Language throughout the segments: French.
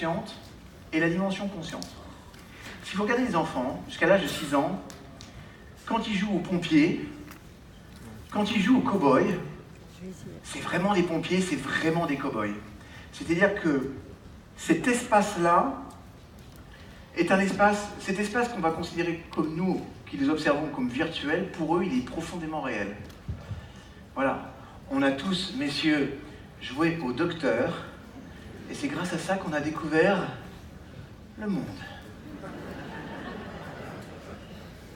inconsciente et la dimension consciente. Si vous regardez les enfants, jusqu'à l'âge de 6 ans, quand ils jouent aux pompiers, quand ils jouent aux cow-boys, c'est vraiment des pompiers, c'est vraiment des cow-boys. C'est-à-dire que cet espace-là est un espace, cet espace qu'on va considérer comme nous, qui les observons comme virtuels, pour eux, il est profondément réel. Voilà. On a tous, messieurs, joué au docteur, et c'est grâce à ça qu'on a découvert le monde.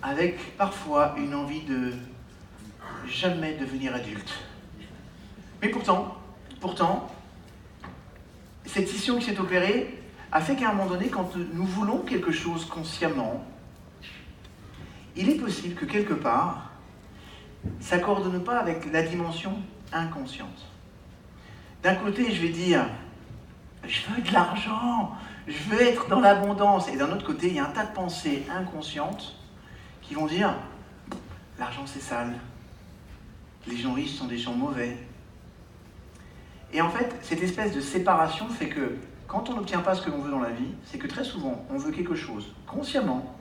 Avec parfois une envie de jamais devenir adulte. Mais pourtant, cette scission qui s'est opérée a fait qu'à un moment donné, quand nous voulons quelque chose consciemment, il est possible que quelque part, ça ne coordonne pas avec la dimension inconsciente. D'un côté, je vais dire, je veux de l'argent, je veux être dans l'abondance. Et d'un autre côté, il y a un tas de pensées inconscientes qui vont dire, l'argent c'est sale, les gens riches sont des gens mauvais. Et en fait, cette espèce de séparation fait que, quand on n'obtient pas ce que l'on veut dans la vie, c'est que très souvent, on veut quelque chose consciemment,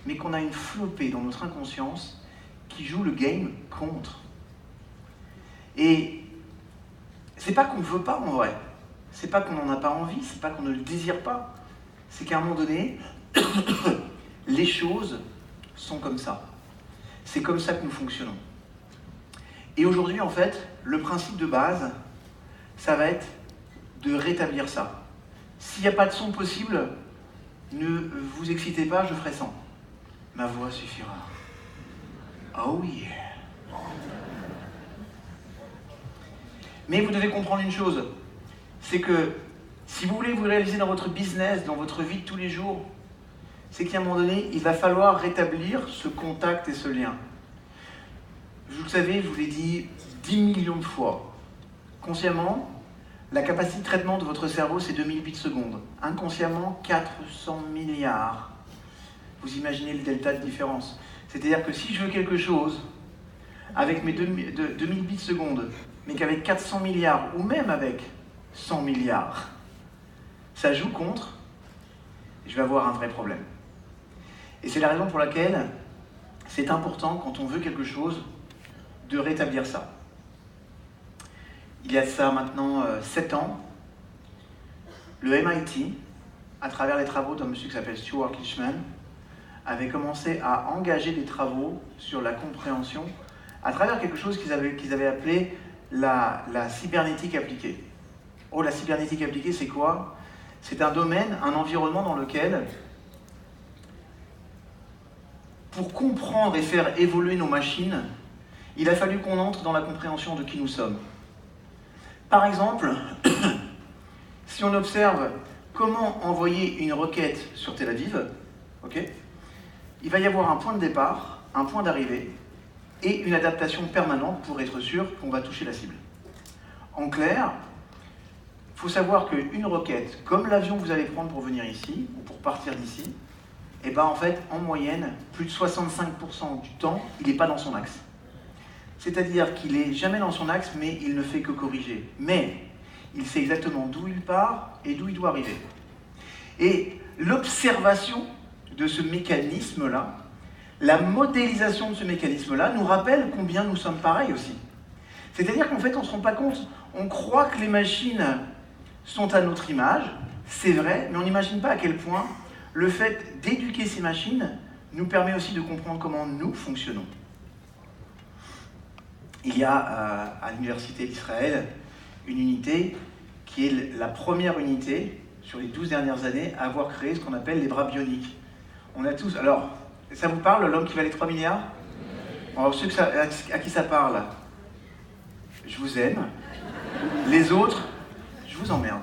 mais qu'on a une flopée dans notre inconscience qui joue le game contre. Et c'est pas qu'on ne veut pas en vrai, c'est pas qu'on n'en a pas envie, c'est pas qu'on ne le désire pas, c'est qu'à un moment donné, les choses sont comme ça. C'est comme ça que nous fonctionnons. Et aujourd'hui, en fait, le principe de base, ça va être de rétablir ça. S'il n'y a pas de son possible, ne vous excitez pas, je ferai sans. Ma voix suffira. Oh yeah. Mais vous devez comprendre une chose, c'est que si vous voulez vous réaliser dans votre business, dans votre vie de tous les jours, c'est qu'à un moment donné, il va falloir rétablir ce contact et ce lien. Vous le savez, je vous l'ai dit 10 millions de fois. Consciemment, la capacité de traitement de votre cerveau, c'est 2000 bits secondes. Inconsciemment, 400 milliards. Vous imaginez le delta de différence. C'est-à-dire que si je veux quelque chose, avec mes 2000 bits secondes, mais qu'avec 400 milliards, ou même avec 100 milliards, ça joue contre, je vais avoir un vrai problème. Et c'est la raison pour laquelle c'est important, quand on veut quelque chose, de rétablir ça. Il y a de ça maintenant 7 ans, le MIT, à travers les travaux d'un monsieur qui s'appelle Stuart Lichtman, avait commencé à engager des travaux sur la compréhension à travers quelque chose qu'ils avaient appelé la cybernétique appliquée. Oh, la cybernétique appliquée, c'est quoi? C'est un domaine, un environnement dans lequel, pour comprendre et faire évoluer nos machines, il a fallu qu'on entre dans la compréhension de qui nous sommes. Par exemple, si on observe comment envoyer une requête sur Tel Aviv, okay, il va y avoir un point de départ, un point d'arrivée et une adaptation permanente pour être sûr qu'on va toucher la cible. En clair, il faut savoir qu'une requête, comme l'avion que vous allez prendre pour venir ici, ou pour partir d'ici, et ben en fait, en moyenne, plus de 65% du temps, il n'est pas dans son axe. C'est-à-dire qu'il n'est jamais dans son axe, mais il ne fait que corriger. Mais il sait exactement d'où il part et d'où il doit arriver. Et l'observation de ce mécanisme-là, la modélisation de ce mécanisme-là, nous rappelle combien nous sommes pareils aussi. C'est-à-dire qu'en fait, on ne se rend pas compte, on croit que les machines sont à notre image, c'est vrai, mais on n'imagine pas à quel point le fait d'éduquer ces machines nous permet aussi de comprendre comment nous fonctionnons. Il y a à l'Université d'Israël une unité qui est la première unité sur les 12 dernières années à avoir créé ce qu'on appelle les bras bioniques. On a tous... Alors, ça vous parle, l'homme qui valait 3 milliards? Alors, ceux à qui ça parle, je vous aime. Les autres, je vous emmerde.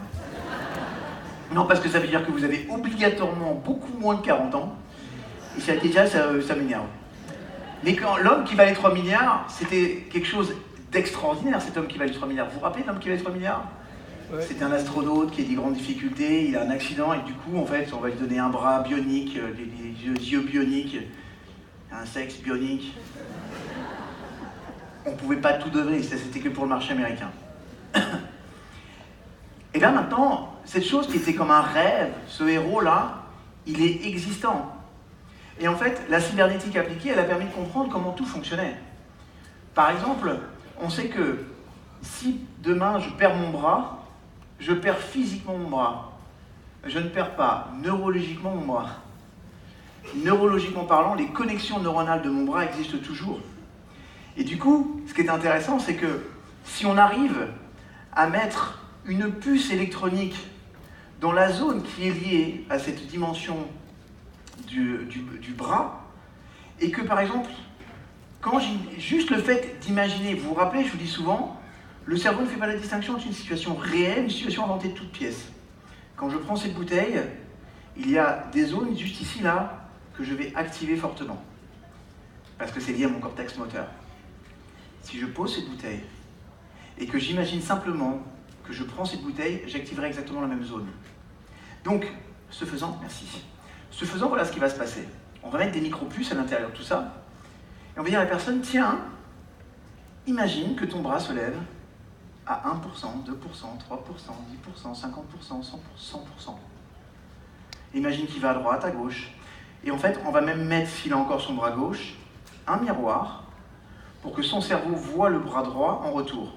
Non, parce que ça veut dire que vous avez obligatoirement beaucoup moins de 40 ans. Et ça, déjà, ça m'énerve. Mais quand l'homme qui valait 3 milliards, c'était quelque chose d'extraordinaire, cet homme qui valait 3 milliards. Vous vous rappelez de l'homme qui valait 3 milliards? Ouais. C'était un astronaute qui a des grandes difficultés, il a un accident, et du coup, en fait, on va lui donner un bras bionique, des yeux bioniques, un sexe bionique. On ne pouvait pas tout donner, ça c'était que pour le marché américain. Et là maintenant, cette chose qui était comme un rêve, ce héros-là, il est existant. Et en fait, la cybernétique appliquée, elle a permis de comprendre comment tout fonctionnait. Par exemple, on sait que si demain je perds mon bras, je perds physiquement mon bras. Je ne perds pas neurologiquement mon bras. Neurologiquement parlant, les connexions neuronales de mon bras existent toujours. Et du coup, ce qui est intéressant, c'est que si on arrive à mettre une puce électronique dans la zone qui est liée à cette dimension du bras, et que par exemple, juste le fait d'imaginer, vous vous rappelez, je vous dis souvent, le cerveau ne fait pas la distinction entre une situation réelle et une situation inventée de toutes pièces. Quand je prends cette bouteille, il y a des zones juste ici, là, que je vais activer fortement. Parce que c'est lié à mon cortex moteur. Si je pose cette bouteille, et que j'imagine simplement que je prends cette bouteille, j'activerai exactement la même zone. Donc, ce faisant, merci. Ce faisant, voilà ce qui va se passer. On va mettre des micro-puces à l'intérieur de tout ça, et on va dire à la personne, tiens, imagine que ton bras se lève à 1%, 2%, 3%, 10%, 50%, 100%. Imagine qu'il va à droite, à gauche. Et en fait, on va même mettre, s'il a encore son bras gauche, un miroir pour que son cerveau voit le bras droit en retour.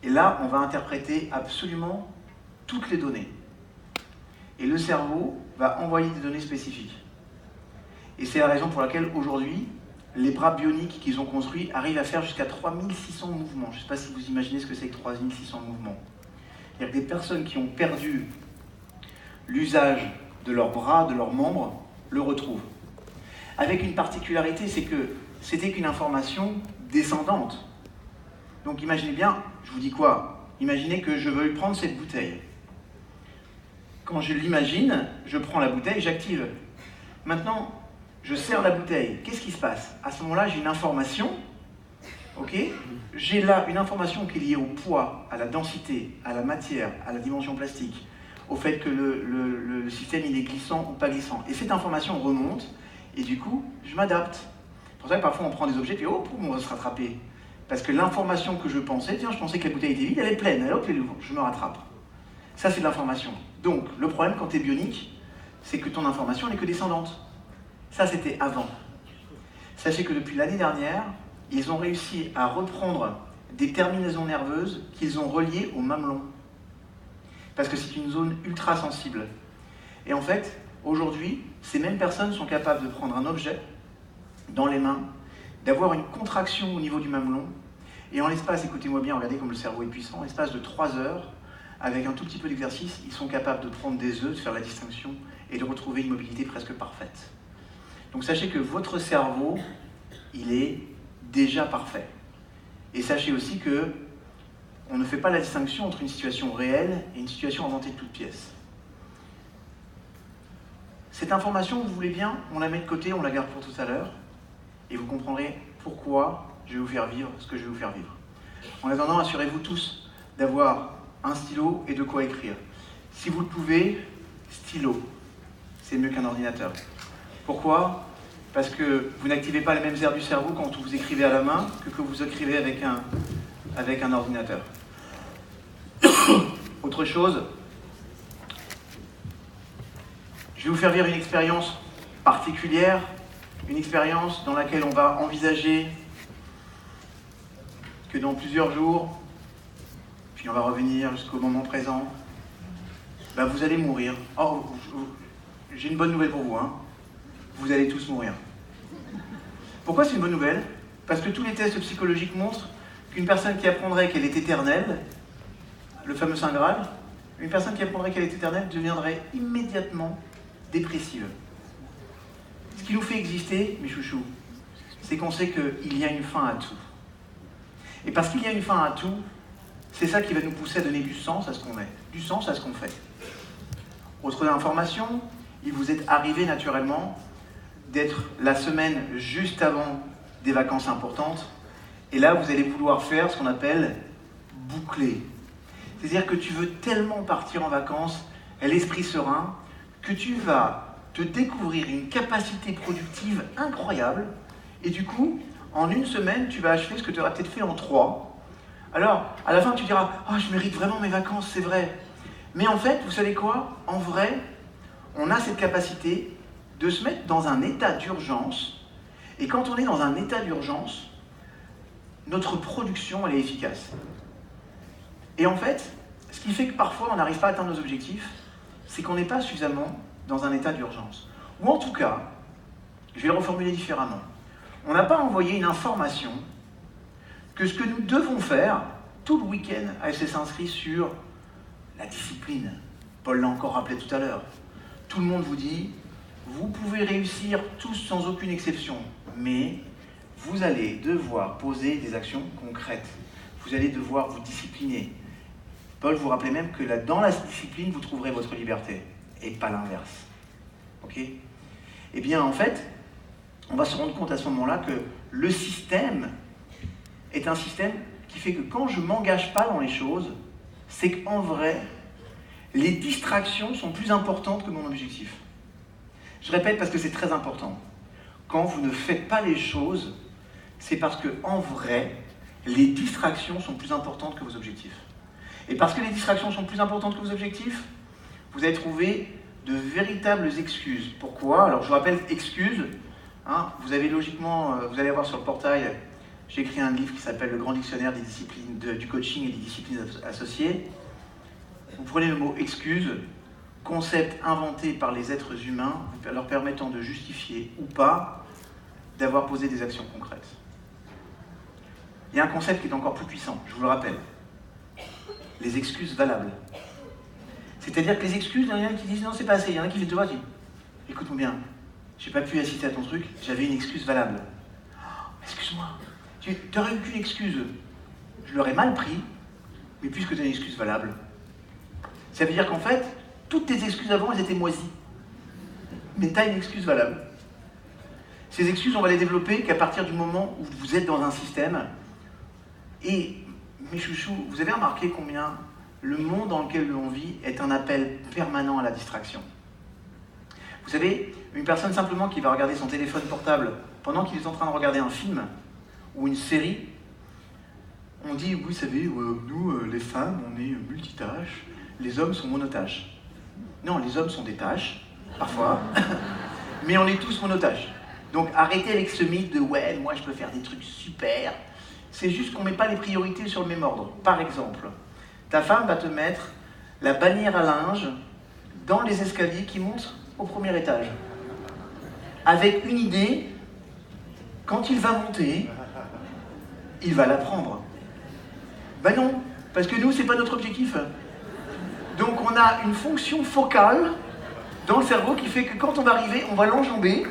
Et là, on va interpréter absolument toutes les données. Et le cerveau va envoyer des données spécifiques. Et c'est la raison pour laquelle aujourd'hui, les bras bioniques qu'ils ont construits arrivent à faire jusqu'à 3600 mouvements. Je ne sais pas si vous imaginez ce que c'est que 3600 mouvements. C'est-à-dire que des personnes qui ont perdu l'usage de leurs bras, de leurs membres, le retrouvent. Avec une particularité, c'est que c'était qu'une information descendante. Donc imaginez bien, je vous dis quoi? Imaginez que je veuille prendre cette bouteille. Quand je l'imagine, je prends la bouteille, j'active. Maintenant, je serre la bouteille. Qu'est-ce qui se passe? À ce moment-là, j'ai une information. Ok? J'ai là une information qui est liée au poids, à la densité, à la matière, à la dimension plastique, au fait que le système il est glissant ou pas glissant. Et cette information remonte, et du coup, je m'adapte. C'est pour ça que parfois on prend des objets, et puis hop, on va se rattraper. Parce que l'information que je pensais, tiens, je pensais que la bouteille était vide, elle est pleine, et hop, je me rattrape. Ça, c'est de l'information. Donc, le problème quand tu es bionique, c'est que ton information n'est que descendante. Ça, c'était avant. Sachez que depuis l'année dernière, ils ont réussi à reprendre des terminaisons nerveuses qu'ils ont reliées au mamelon. Parce que c'est une zone ultra sensible. Et en fait, aujourd'hui, ces mêmes personnes sont capables de prendre un objet dans les mains, d'avoir une contraction au niveau du mamelon, et en l'espace, écoutez-moi bien, regardez comme le cerveau est puissant, en l'espace de 3 heures, avec un tout petit peu d'exercice, ils sont capables de prendre des œufs, de faire la distinction, et de retrouver une mobilité presque parfaite. Donc sachez que votre cerveau, il est déjà parfait. Et sachez aussi que on ne fait pas la distinction entre une situation réelle et une situation inventée de toutes pièces. Cette information, vous voulez bien, on la met de côté, on la garde pour tout à l'heure, et vous comprendrez pourquoi je vais vous faire vivre ce que je vais vous faire vivre. En attendant, assurez-vous tous d'avoir un stylo et de quoi écrire. Si vous le pouvez, stylo, c'est mieux qu'un ordinateur. Pourquoi? Parce que vous n'activez pas les mêmes aires du cerveau quand vous écrivez à la main que vous écrivez avec un ordinateur. Autre chose, je vais vous faire vivre une expérience particulière, une expérience dans laquelle on va envisager que dans plusieurs jours, puis on va revenir jusqu'au moment présent, vous allez mourir. Oh, j'ai une bonne nouvelle pour vous, hein. Vous allez tous mourir. Pourquoi c'est une bonne nouvelle? Parce que tous les tests psychologiques montrent qu'une personne qui apprendrait qu'elle est éternelle, le fameux Saint Graal, une personne qui apprendrait qu'elle est éternelle deviendrait immédiatement dépressive. Ce qui nous fait exister, mes chouchous, c'est qu'on sait qu'il y a une fin à tout. Et parce qu'il y a une fin à tout, c'est ça qui va nous pousser à donner du sens à ce qu'on est, du sens à ce qu'on fait. Autre information, il vous est arrivé naturellement d'être la semaine juste avant des vacances importantes, et là vous allez vouloir faire ce qu'on appelle boucler. C'est-à-dire que tu veux tellement partir en vacances, l'esprit serein, que tu vas te découvrir une capacité productive incroyable, et du coup, en une semaine, tu vas achever ce que tu auras peut-être fait en 3. Alors, à la fin, tu diras « Ah, je mérite vraiment mes vacances, c'est vrai ». Mais en fait, vous savez quoi? En vrai, on a cette capacité de se mettre dans un état d'urgence. Et quand on est dans un état d'urgence, notre production, elle est efficace. Et en fait, ce qui fait que parfois on n'arrive pas à atteindre nos objectifs, c'est qu'on n'est pas suffisamment dans un état d'urgence. Ou en tout cas, je vais le reformuler différemment. On n'a pas envoyé une information que ce que nous devons faire, tout le week-end, AFC s'inscrit sur la discipline. Paul l'a encore rappelé tout à l'heure. Tout le monde vous dit, vous pouvez réussir tous sans aucune exception, mais vous allez devoir poser des actions concrètes. Vous allez devoir vous discipliner. Paul vous rappelait même que là, dans la discipline, vous trouverez votre liberté, et pas l'inverse. Ok? Eh bien, en fait, on va se rendre compte à ce moment-là que le système est un système qui fait que quand je ne m'engage pas dans les choses, c'est qu'en vrai, les distractions sont plus importantes que mon objectif. Je répète parce que c'est très important. Quand vous ne faites pas les choses, c'est parce que en vrai, les distractions sont plus importantes que vos objectifs. Et parce que les distractions sont plus importantes que vos objectifs, vous allez trouver de véritables excuses. Pourquoi? Alors je vous rappelle, excuses, hein, vous avez logiquement, vous allez voir sur le portail, j'ai écrit un livre qui s'appelle Le Grand Dictionnaire des disciplines du coaching et des disciplines associées. Vous prenez le mot excuse, concept inventé par les êtres humains, leur permettant de justifier ou pas d'avoir posé des actions concrètes. Il y a un concept qui est encore plus puissant, je vous le rappelle. Les excuses valables. C'est-à-dire que les excuses, il y en a qui disent non, c'est pas assez. Il y en a qui viennent te voir et disent écoute-moi bien, j'ai pas pu assister à ton truc, j'avais une excuse valable. Oh, excuse-moi, tu n'aurais eu qu'une excuse. Je l'aurais mal pris, mais puisque tu as une excuse valable, ça veut dire qu'en fait, toutes tes excuses avant, elles étaient moisies. Mais tu as une excuse valable. Ces excuses, on va les développer qu'à partir du moment où vous êtes dans un système. Et, mes chouchous, vous avez remarqué combien le monde dans lequel on vit est un appel permanent à la distraction. Vous savez, une personne simplement qui va regarder son téléphone portable pendant qu'il est en train de regarder un film ou une série, on dit, vous savez, nous, les femmes, on est multitâches, les hommes sont monotâches. Non, les hommes sont des tâches, parfois, mais on est tous monotâches. Donc arrêtez avec ce mythe de « ouais, moi je peux faire des trucs super ». C'est juste qu'on ne met pas les priorités sur le même ordre. Par exemple, ta femme va te mettre la bannière à linge dans les escaliers qui montent au premier étage. Avec une idée, quand il va monter, il va la prendre. Ben non, parce que nous, c'est pas notre objectif. Donc on a une fonction focale dans le cerveau qui fait que quand on va arriver, on va l'enjamber.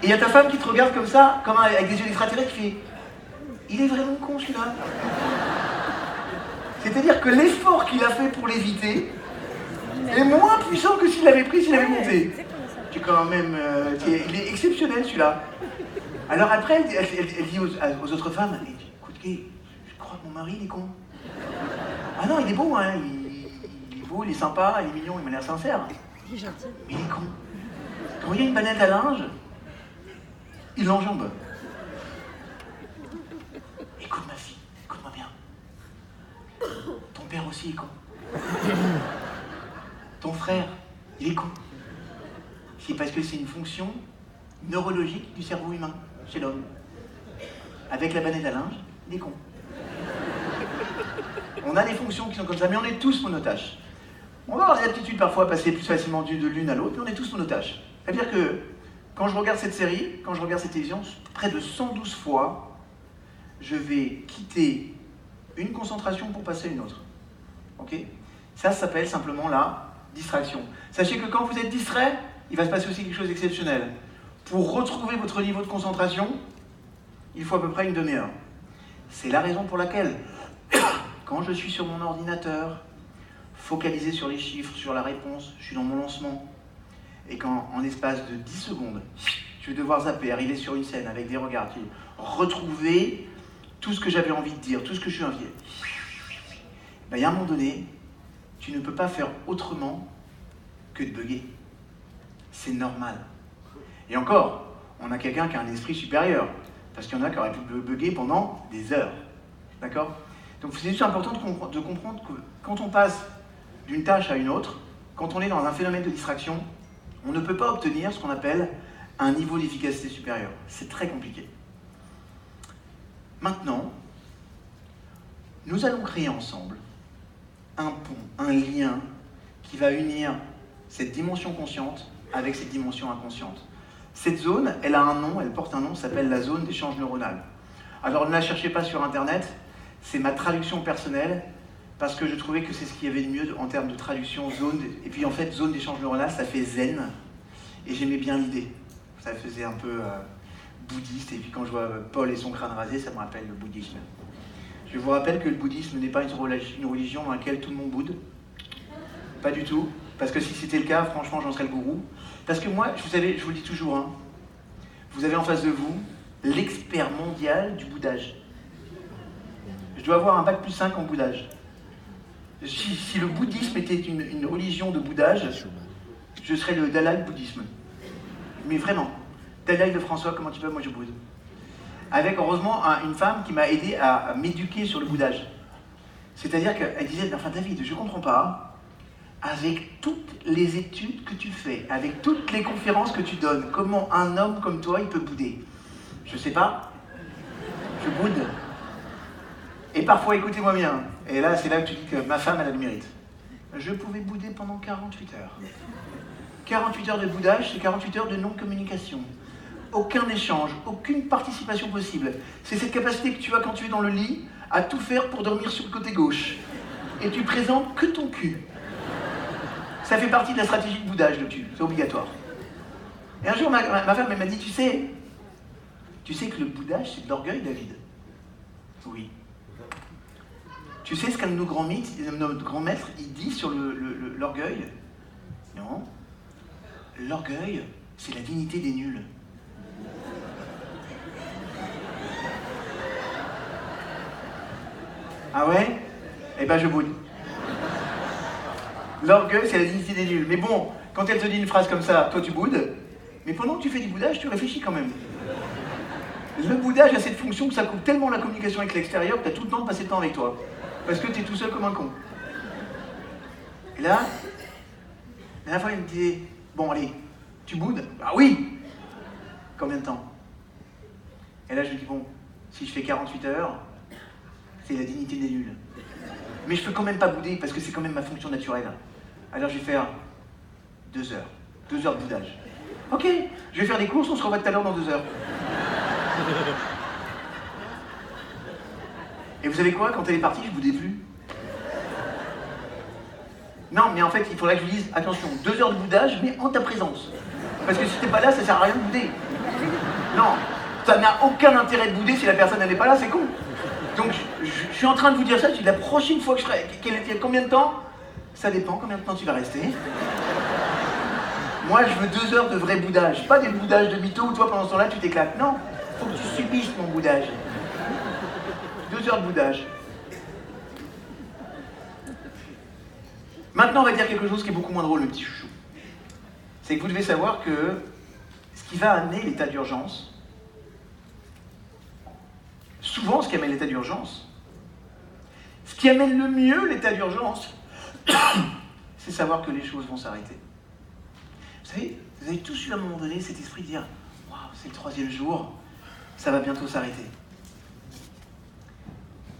Et il y a ta femme qui te regarde comme ça, comme avec des yeux extraterrestres, qui fait « il est vraiment con celui-là ». C'est-à-dire que l'effort qu'il a fait pour l'éviter est moins puissant que s'il l'avait pris, s'il avait monté. Tu es quand même... il est exceptionnel celui-là. Alors après, elle dit aux autres femmes, elle dit « écoute, je crois que mon mari, il est con. » Ah non, il est beau, hein, il est beau, il est sympa, il est mignon, il m'a l'air sincère. Il est gentil. Mais il est con. Quand il y a une banette à linge, il l'enjambe. Écoute ma fille, écoute-moi bien. Ton père aussi est con. Ton frère, il est con. C'est parce que c'est une fonction neurologique du cerveau humain, chez l'homme. Avec la banette à linge, il est con. On a des fonctions qui sont comme ça, mais on est tous monotâches. On va avoir des aptitudes parfois à passer plus facilement de l'une à l'autre, mais on est tous monotâches. C'est-à-dire que quand je regarde cette série, quand je regarde cette télévision, près de 112 fois, je vais quitter une concentration pour passer à une autre. Ok ? Ça s'appelle simplement la distraction. Sachez que quand vous êtes distrait, il va se passer aussi quelque chose d'exceptionnel. Pour retrouver votre niveau de concentration, il faut à peu près une demi-heure. C'est la raison pour laquelle, quand je suis sur mon ordinateur, focalisé sur les chiffres, sur la réponse, je suis dans mon lancement, et quand, en espace de 10 secondes, je vais devoir zapper, arriver sur une scène avec des regards, retrouver tout ce que j'avais envie de dire, tout ce que je suis envie de dire. Ben, il y a un moment donné, tu ne peux pas faire autrement que de bugger. C'est normal. Et encore, on a quelqu'un qui a un esprit supérieur, parce qu'il y en a qui auraient pu bugger pendant des heures. D'accord ? Donc Donc c'est juste important de comprendre que quand on passe d'une tâche à une autre, quand on est dans un phénomène de distraction, on ne peut pas obtenir ce qu'on appelle un niveau d'efficacité supérieur. C'est très compliqué. Maintenant, nous allons créer ensemble un pont, un lien qui va unir cette dimension consciente avec cette dimension inconsciente. Cette zone, elle a un nom, elle porte un nom, s'appelle la zone d'échange neuronal. Alors ne la cherchez pas sur Internet, c'est ma traduction personnelle, parce que je trouvais que c'est ce qu'il y avait de mieux en termes de traduction, zone, et puis en fait, zone d'échange neuronal, ça fait zen, et j'aimais bien l'idée. Ça faisait un peu bouddhiste, et puis quand je vois Paul et son crâne rasé, ça me rappelle le bouddhisme. Je vous rappelle que le bouddhisme n'est pas une religion dans laquelle tout le monde boude. Pas du tout, parce que si c'était le cas, franchement, j'en serais le gourou. Parce que moi, vous savez, je vous le dis toujours, hein, vous avez en face de vous l'expert mondial du boudage. Je dois avoir un bac plus 5 en boudage. Si le bouddhisme était une religion de boudage, je serais le Dalai bouddhisme. Mais vraiment, Dalai de François, comment tu peux, moi je boude. Avec heureusement une femme qui m'a aidé à m'éduquer sur le boudage. C'est-à-dire qu'elle disait, enfin David, je ne comprends pas, avec toutes les études que tu fais, avec toutes les conférences que tu donnes, comment un homme comme toi, il peut bouder? Je sais pas, je boude. Et parfois, écoutez-moi bien, et là, c'est là que tu dis que ma femme, elle a le mérite. Je pouvais bouder pendant 48 heures. 48 heures de boudage, c'est 48 heures de non-communication. Aucun échange, aucune participation possible. C'est cette capacité que tu as quand tu es dans le lit, à tout faire pour dormir sur le côté gauche. Et tu présentes que ton cul. Ça fait partie de la stratégie de boudage, le cul, c'est obligatoire. Et un jour, ma femme, elle m'a dit, tu sais que le boudage, c'est de l'orgueil, David? Oui. Tu sais ce qu'un de nos grands mythes, notre grand maître, il dit sur l'orgueil? Non. L'orgueil, c'est la dignité des nuls. Ah ouais? Eh ben je boude. L'orgueil, c'est la dignité des nuls. Mais bon, quand elle te dit une phrase comme ça, toi tu boudes, mais pendant que tu fais du boudage, tu réfléchis quand même. Le boudage a cette fonction que ça coupe tellement la communication avec l'extérieur que tu as tout le temps de passer le temps avec toi. Parce que tu es tout seul comme un con. Et là, la dernière fois, il me disait, bon allez, tu boudes? Ah oui! Combien de temps? Et là, je lui dis, bon, si je fais 48 heures, c'est la dignité des nuls. Mais je peux quand même pas bouder parce que c'est quand même ma fonction naturelle. Alors je vais faire 2 heures. 2 heures de boudage. Ok, je vais faire des courses, on se revoit tout à l'heure dans 2 heures. Et vous savez quoi? Quand elle est partie, je boudais plus. Non, mais en fait, il faudrait que je vous dise, attention, 2 heures de boudage, mais en ta présence. Parce que si t'es pas là, ça sert à rien de bouder. Non, ça n'a aucun intérêt de bouder si la personne n'est pas là, c'est con. Donc, je suis en train de vous dire ça, je dis la prochaine fois que je serai... Combien de temps? Ça dépend, combien de temps tu vas rester. Moi, je veux 2 heures de vrai boudage. Pas des boudages de mytho où toi, pendant ce temps-là, tu t'éclates. Non, faut que tu subisses mon boudage. 2 heures de boudage. Maintenant, on va dire quelque chose qui est beaucoup moins drôle, le petit chouchou. C'est que vous devez savoir que ce qui va amener l'état d'urgence, souvent ce qui amène l'état d'urgence, ce qui amène le mieux l'état d'urgence, c'est savoir que les choses vont s'arrêter. Vous savez, vous avez tous eu à un moment donné cet esprit de dire « Waouh, c'est le 3e jour, ça va bientôt s'arrêter ».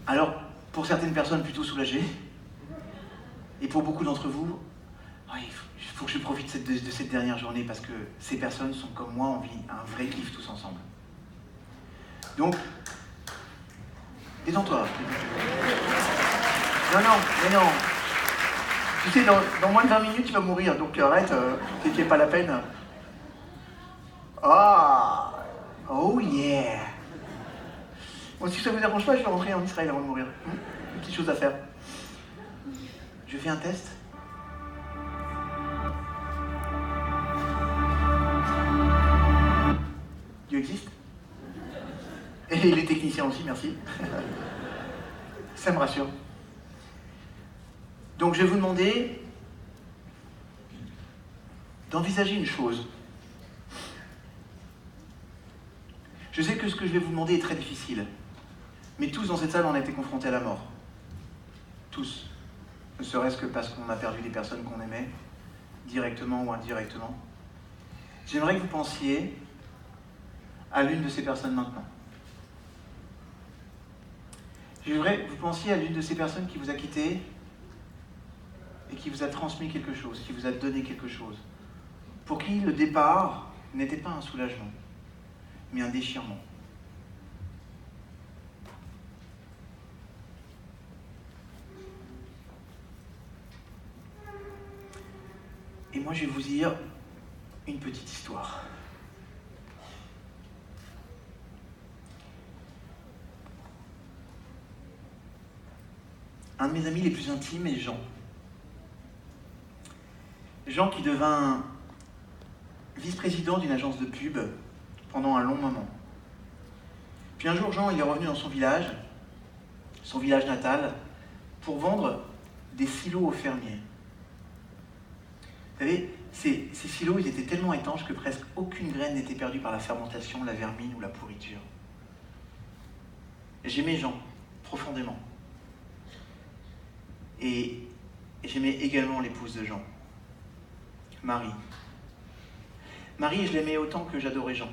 Alors, pour certaines personnes plutôt soulagées, et pour beaucoup d'entre vous, il faut que je profite de cette dernière journée parce que ces personnes sont comme moi, on vit un vrai kiff tous ensemble. Donc, détends-toi. Non, mais non. Tu sais, dans moins de 20 minutes, tu vas mourir, donc arrête, c'est pas la peine. Ah, oh yeah. Bon, si ça vous arrange pas, je vais rentrer en Israël avant de mourir. Une petite chose à faire. Je fais un test. Dieu existe. Et les techniciens aussi, merci. Ça me rassure. Donc je vais vous demander d'envisager une chose. Je sais que ce que je vais vous demander est très difficile, mais tous dans cette salle, on a été confrontés à la mort. tous, ne serait-ce que parce qu'on a perdu des personnes qu'on aimait, directement ou indirectement. J'aimerais que vous pensiez à l'une de ces personnes maintenant. J'aimerais que vous pensiez à l'une de ces personnes qui vous a quitté et qui vous a transmis quelque chose, qui vous a donné quelque chose, pour qui le départ n'était pas un soulagement, mais un déchirement. Et moi, je vais vous dire une petite histoire. Un de mes amis les plus intimes est Jean. Jean qui devint vice-président d'une agence de pub pendant un long moment. Puis un jour, Jean il est revenu dans son village natal, pour vendre des silos aux fermiers. Vous savez, ces silos, ils étaient tellement étanches que presque aucune graine n'était perdue par la fermentation, la vermine ou la pourriture. J'aimais Jean profondément. Et j'aimais également l'épouse de Jean, Marie. Marie, je l'aimais autant que j'adorais Jean.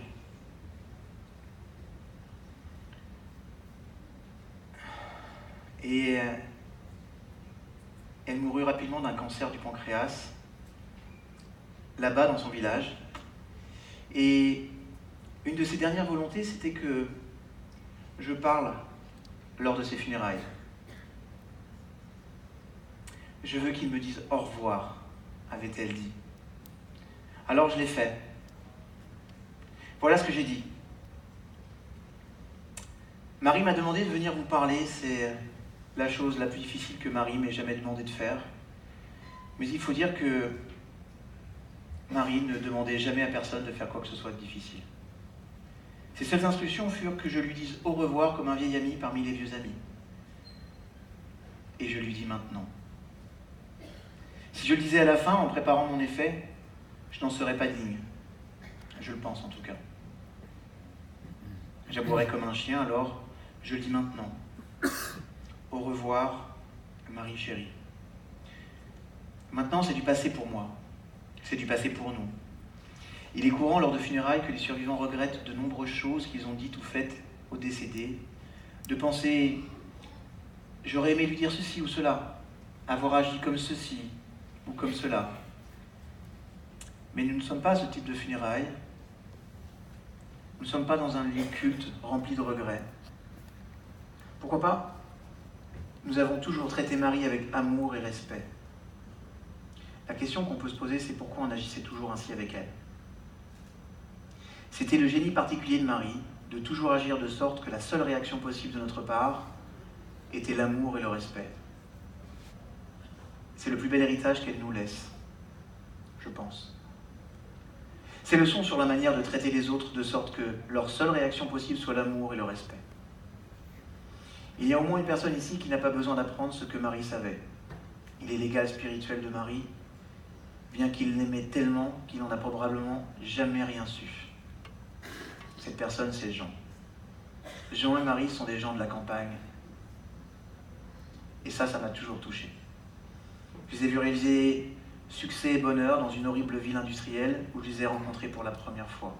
Et elle mourut rapidement d'un cancer du pancréas, là-bas dans son village. Et une de ses dernières volontés, c'était que je parle lors de ses funérailles. Je veux qu'il me dise au revoir, avait-elle dit. Alors je l'ai fait. Voilà ce que j'ai dit. Marie m'a demandé de venir vous parler, c'est la chose la plus difficile que Marie m'ait jamais demandé de faire. Mais il faut dire que Marie ne demandait jamais à personne de faire quoi que ce soit de difficile. Ses seules instructions furent que je lui dise au revoir comme un vieil ami parmi les vieux amis. Et je lui dis maintenant. Si je le disais à la fin, en préparant mon effet, je n'en serais pas digne. Je le pense en tout cas. J'aboierais comme un chien, alors je le dis maintenant. Au revoir, Marie chérie. Maintenant, c'est du passé pour moi. C'est du passé pour nous. Il est courant lors de funérailles que les survivants regrettent de nombreuses choses qu'ils ont dites ou faites aux décédés, de penser « j'aurais aimé lui dire ceci ou cela, avoir agi comme ceci ou comme cela ». Mais nous ne sommes pas à ce type de funérailles. Nous ne sommes pas dans un lieu culte rempli de regrets. Pourquoi pas ? Nous avons toujours traité Marie avec amour et respect. La question qu'on peut se poser, c'est pourquoi on agissait toujours ainsi avec elle. C'était le génie particulier de Marie, de toujours agir de sorte que la seule réaction possible de notre part était l'amour et le respect. C'est le plus bel héritage qu'elle nous laisse, je pense. Ses leçons sur la manière de traiter les autres de sorte que leur seule réaction possible soit l'amour et le respect. Il y a au moins une personne ici qui n'a pas besoin d'apprendre ce que Marie savait. Il est l'égal spirituel de Marie, bien qu'il l'aimait tellement qu'il n'en a probablement jamais rien su. Cette personne, c'est Jean. Jean et Marie sont des gens de la campagne. Et ça m'a toujours touché. Je les ai vus réaliser succès et bonheur dans une horrible ville industrielle où je les ai rencontrés pour la première fois.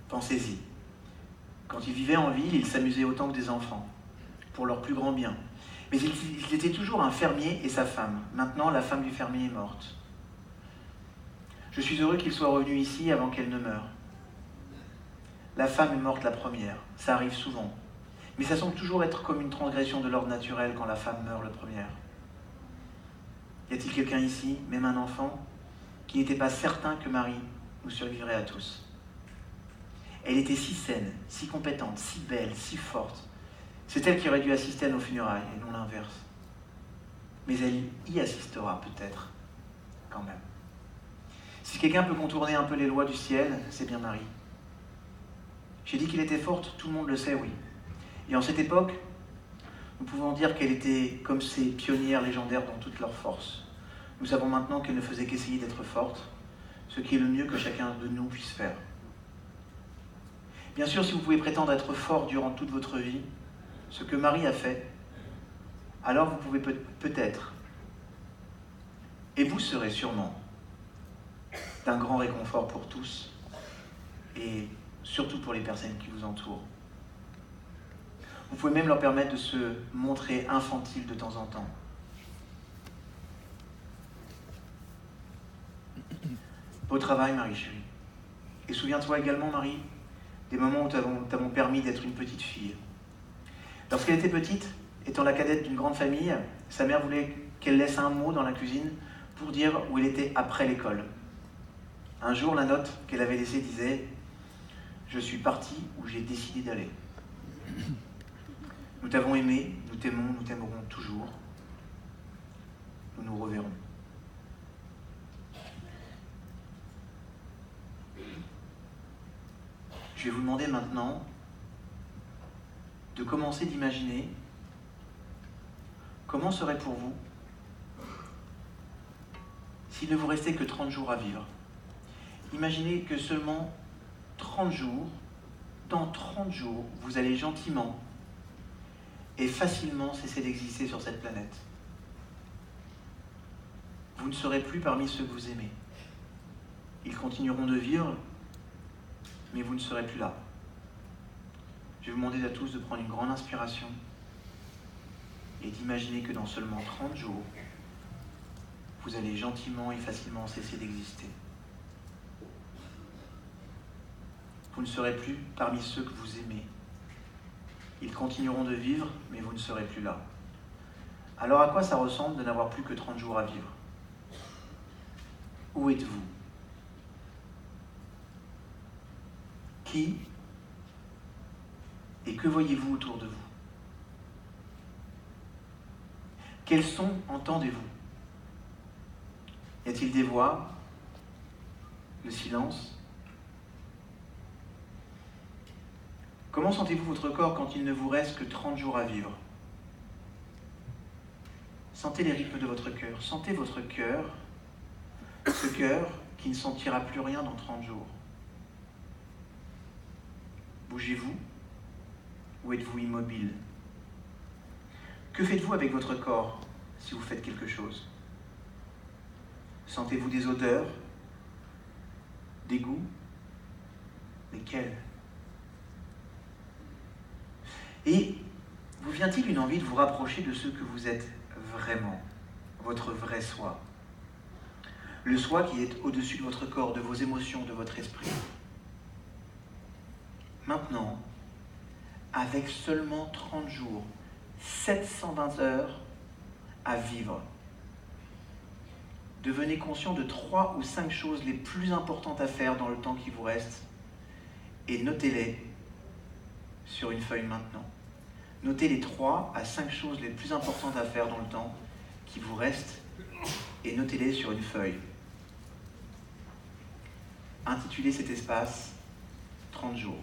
Pensez-y. Quand ils vivaient en ville, ils s'amusaient autant que des enfants, pour leur plus grand bien. Mais ils étaient toujours un fermier et sa femme. Maintenant, la femme du fermier est morte. Je suis heureux qu'ils soient revenus ici avant qu'elle ne meure. La femme est morte la première, ça arrive souvent. Mais ça semble toujours être comme une transgression de l'ordre naturel quand la femme meurt la première. Y a-t-il quelqu'un ici, même un enfant, qui n'était pas certain que Marie nous survivrait à tous ? Elle était si saine, si compétente, si belle, si forte. C'est elle qui aurait dû assister à nos funérailles, et non l'inverse. Mais elle y assistera peut-être, quand même. Si quelqu'un peut contourner un peu les lois du ciel, c'est bien Marie. J'ai dit qu'elle était forte, tout le monde le sait, oui. Et en cette époque, nous pouvons dire qu'elle était comme ces pionnières légendaires dans toute leur force. Nous savons maintenant qu'elle ne faisait qu'essayer d'être forte, ce qui est le mieux que chacun de nous puisse faire. Bien sûr, si vous pouvez prétendre être fort durant toute votre vie, ce que Marie a fait, alors vous pouvez peut-être, et vous serez sûrement, d'un grand réconfort pour tous, et surtout pour les personnes qui vous entourent. Vous pouvez même leur permettre de se montrer infantiles de temps en temps. Au travail, Marie chérie. Et souviens-toi également, Marie, des moments où t'avons permis d'être une petite fille. Lorsqu'elle était petite, étant la cadette d'une grande famille, sa mère voulait qu'elle laisse un mot dans la cuisine pour dire où elle était après l'école. Un jour, la note qu'elle avait laissée disait « Je suis partie où j'ai décidé d'aller ». Nous t'avons aimé, nous t'aimons, nous t'aimerons toujours. Nous nous reverrons. Je vais vous demander maintenant de commencer d'imaginer comment serait pour vous s'il ne vous restait que 30 jours à vivre. Imaginez que seulement 30 jours, dans 30 jours, vous allez gentiment et facilement cesser d'exister sur cette planète. Vous ne serez plus parmi ceux que vous aimez. Ils continueront de vivre, mais vous ne serez plus là. Je vais vous demander à tous de prendre une grande inspiration et d'imaginer que dans seulement 30 jours, vous allez gentiment et facilement cesser d'exister. Vous ne serez plus parmi ceux que vous aimez. Ils continueront de vivre, mais vous ne serez plus là. Alors à quoi ça ressemble de n'avoir plus que 30 jours à vivre? Où êtes-vous? Qui et que voyez-vous autour de vous? Quels sons entendez-vous? Y a-t-il des voix? Le silence? Comment sentez-vous votre corps quand il ne vous reste que 30 jours à vivre? Sentez les rythmes de votre cœur. Sentez votre cœur, ce cœur qui ne sentira plus rien dans 30 jours. Bougez-vous ou êtes-vous immobile? Que faites-vous avec votre corps si vous faites quelque chose? Sentez-vous des odeurs? Des goûts? Lesquels? Et vous vient-il une envie de vous rapprocher de ce que vous êtes vraiment, votre vrai soi? Le soi qui est au-dessus de votre corps, de vos émotions, de votre esprit. Maintenant, avec seulement 30 jours, 720 heures à vivre, devenez conscient de 3 ou 5 choses les plus importantes à faire dans le temps qui vous reste et notez-les sur une feuille maintenant. Notez les 3 à 5 choses les plus importantes à faire dans le temps qui vous reste et notez-les sur une feuille. Intitulez cet espace 30 jours.